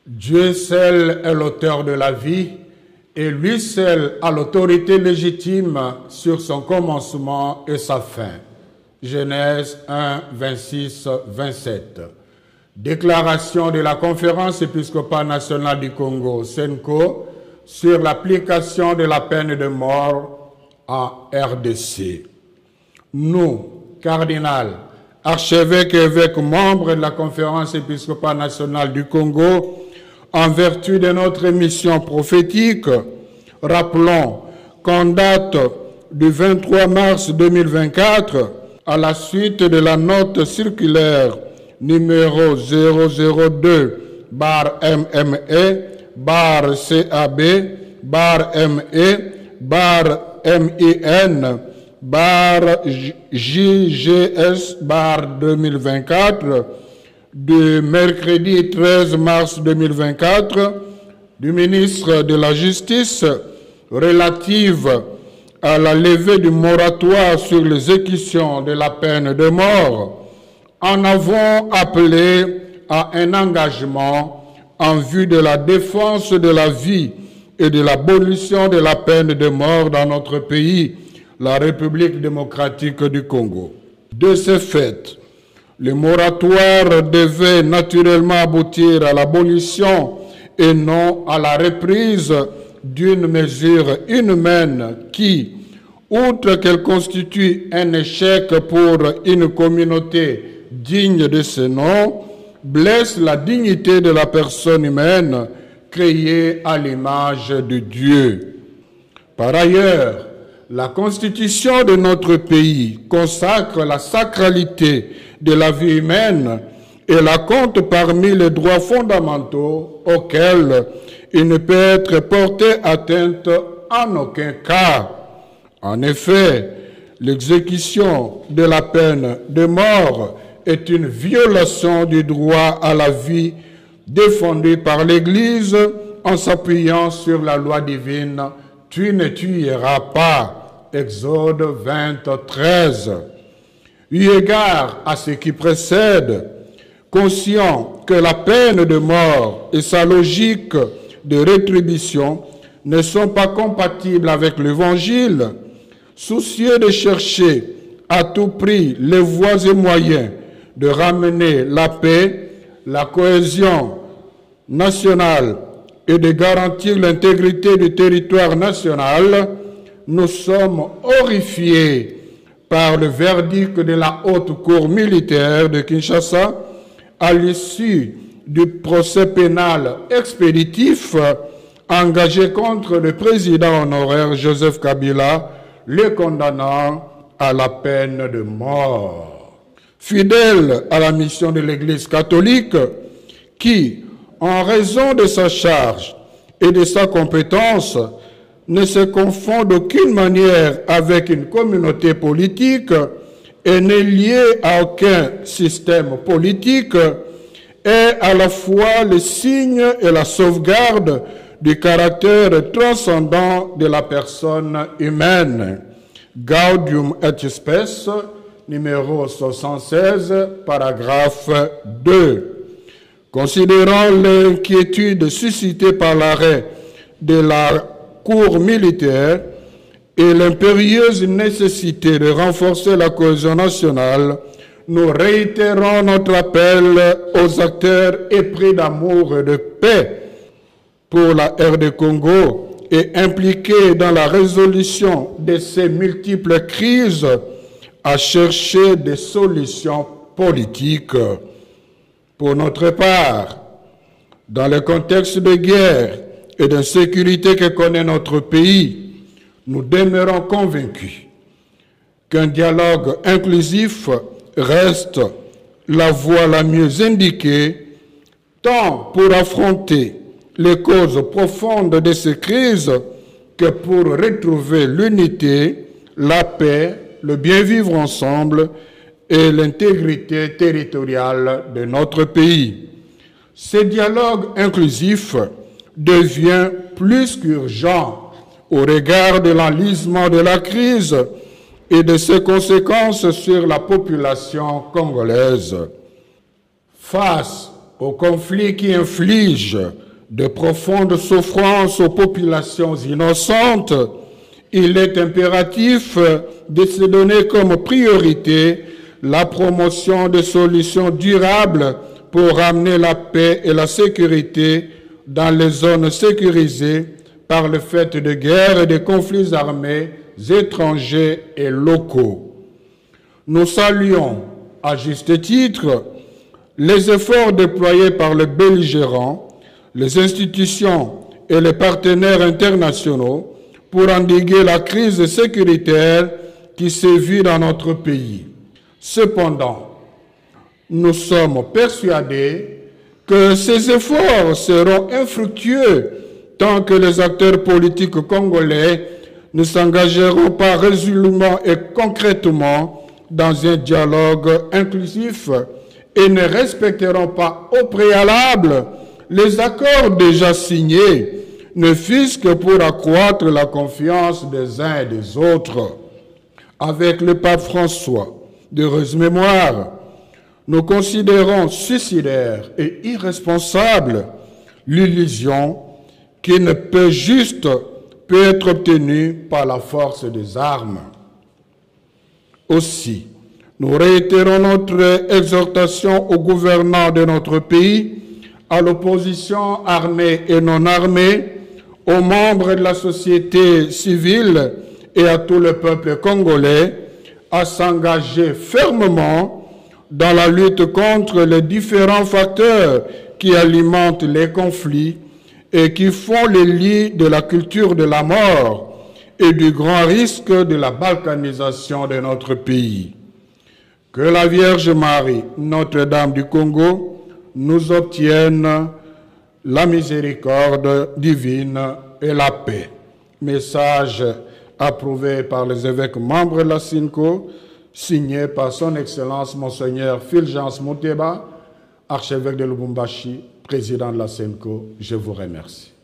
Dieu seul est l'auteur de la vie et lui seul a l'autorité légitime sur son commencement et sa fin. Genèse 1, 26, 27. Déclaration de la Conférence épiscopale nationale du Congo, CENCO, sur l'application de la peine de mort en RDC. Nous, cardinal, archevêque et évêque membres de la Conférence épiscopale nationale du Congo, en vertu de notre mission prophétique, rappelons qu'en date du 23 mars 2024, à la suite de la note circulaire numéro 002-ME/CAB/ME/JGS/2024 du mercredi 13 mars 2024 du ministre de la Justice relative à la levée du moratoire sur l'exécution de la peine de mort, en avons appelé à un engagement en vue de la défense de la vie et de l'abolition de la peine de mort dans notre pays, la République démocratique du Congo. De ce fait, le moratoire devait naturellement aboutir à l'abolition et non à la reprise d'une mesure inhumaine qui, outre qu'elle constitue un échec pour une communauté digne de ce nom, blesse la dignité de la personne humaine créée à l'image de Dieu. Par ailleurs, la Constitution de notre pays consacre la sacralité de la vie humaine et la compte parmi les droits fondamentaux auxquels il ne peut être porté atteinte en aucun cas. En effet, l'exécution de la peine de mort est une violation du droit à la vie défendu par l'Église en s'appuyant sur la loi divine « Tu ne tueras pas » Exode 20:13. Eu égard à ce qui précède, conscient que la peine de mort et sa logique de rétribution ne sont pas compatibles avec l'Évangile, soucieux de chercher à tout prix les voies et moyens de ramener la paix, la cohésion nationale et de garantir l'intégrité du territoire national, nous sommes horrifiés par le verdict de la Haute Cour militaire de Kinshasa à l'issue du procès pénal expéditif engagé contre le président honoraire Joseph Kabila, le condamnant à la peine de mort. Fidèle à la mission de l'Église catholique, qui, en raison de sa charge et de sa compétence, ne se confond d'aucune manière avec une communauté politique et n'est lié à aucun système politique, est à la fois le signe et la sauvegarde du caractère transcendant de la personne humaine. Gaudium et Spes, numéro 76, paragraphe 2. Considérant l'inquiétude suscitée par l'arrêt de la Cour militaire et l'impérieuse nécessité de renforcer la cohésion nationale, nous réitérons notre appel aux acteurs épris d'amour et de paix pour la RD Congo et impliqués dans la résolution de ces multiples crises à chercher des solutions politiques. Pour notre part, dans le contexte de guerre et d'insécurité que connaît notre pays, nous demeurons convaincus qu'un dialogue inclusif reste la voie la mieux indiquée, tant pour affronter les causes profondes de ces crises que pour retrouver l'unité, la paix, le bien-vivre ensemble et l'intégrité territoriale de notre pays. Ce dialogue inclusif devient plus qu'urgent au regard de l'enlisement de la crise et de ses conséquences sur la population congolaise. Face aux conflits qui infligent de profondes souffrances aux populations innocentes, il est impératif de se donner comme priorité la promotion de solutions durables pour ramener la paix et la sécurité dans les zones sécurisées par le fait de guerres et de conflits armés étrangers et locaux. Nous saluons, à juste titre, les efforts déployés par les belligérants, les institutions et les partenaires internationaux pour endiguer la crise sécuritaire qui sévit dans notre pays. Cependant, nous sommes persuadés que ces efforts seront infructueux tant que les acteurs politiques congolais ne s'engageront pas résolument et concrètement dans un dialogue inclusif et ne respecteront pas au préalable les accords déjà signés, ne fût-ce que pour accroître la confiance des uns et des autres. Avec le pape François, d'heureuse mémoire, nous considérons suicidaire et irresponsable l'illusion qui ne peut être obtenue par la force des armes. Aussi, nous réitérons notre exhortation aux gouvernants de notre pays, à l'opposition armée et non armée, aux membres de la société civile et à tout le peuple congolais à s'engager fermement dans la lutte contre les différents facteurs qui alimentent les conflits et qui font le lit de la culture de la mort et du grand risque de la balkanisation de notre pays. Que la Vierge Marie, Notre-Dame du Congo, nous obtienne la miséricorde divine et la paix. Message approuvé par les évêques membres de la SYNCO, signé par son Excellence Monseigneur Fulgence Mouteba, archevêque de Lubumbashi, président de la SYNCO. Je vous remercie.